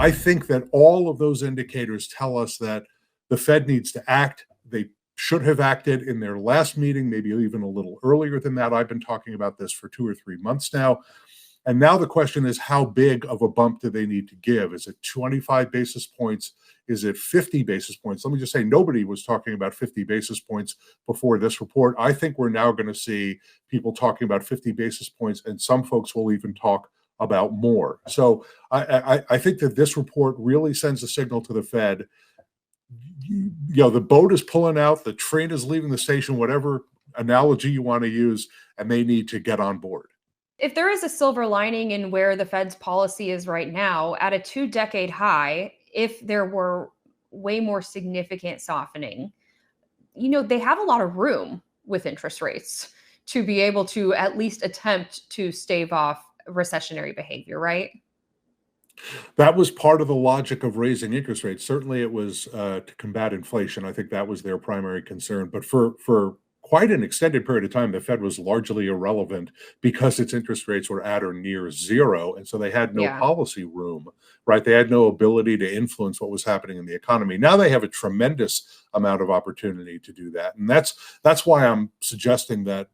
I think that all of those indicators tell us that the Fed needs to act. They should have acted in their last meeting, maybe even a little earlier than that. I've been talking about this for 2 or 3 months now. And now the question is, how big of a bump do they need to give? Is it 25 basis points? Is it 50 basis points? Let me just say, nobody was talking about 50 basis points before this report. I think we're now going to see people talking about 50 basis points, and some folks will even talk about more. So I think that this report really sends a signal to the Fed. The boat is pulling out, the train is leaving the station, whatever analogy you want to use, and they need to get on board. If there is a silver lining in where the Fed's policy is right now, at a 2-decade high, if there were way more significant softening, they have a lot of room with interest rates to be able to at least attempt to stave off recessionary behavior, right? That was part of the logic of raising interest rates. Certainly, it was to combat inflation. I think that was their primary concern. But for quite an extended period of time, the Fed was largely irrelevant because its interest rates were at or near zero, and so they had no Yeah. policy room, right? They had no ability to influence what was happening in the economy. Now they have a tremendous amount of opportunity to do that, and that's why I'm suggesting that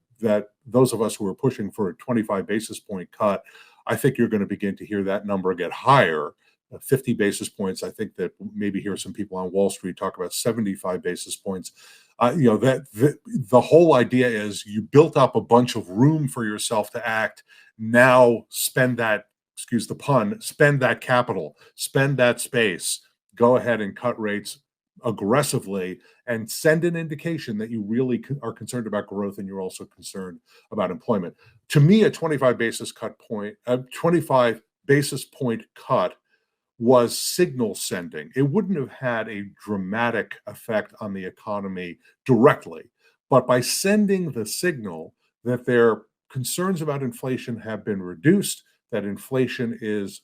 those of us who are pushing for a 25 basis point cut, I think you're going to begin to hear that number get higher. 50 basis points. I think that maybe hear some people on Wall Street talk about 75 basis points. The whole idea is you built up a bunch of room for yourself to act. Now spend that, excuse the pun, spend that capital, spend that space, go ahead and cut rates aggressively and send an indication that you really are concerned about growth and you're also concerned about employment. To me, a 25 basis point cut was signal sending. It wouldn't have had a dramatic effect on the economy directly, but by sending the signal that their concerns about inflation have been reduced, that inflation is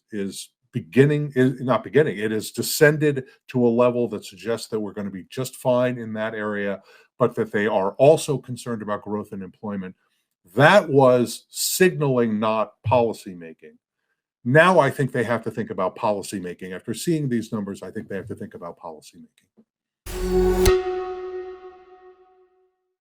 not beginning, it has descended to a level that suggests that we're going to be just fine in that area, but that they are also concerned about growth and employment. That was signaling, not policy making. Now I think they have to think about policy making. After seeing these numbers, I think they have to think about policy making.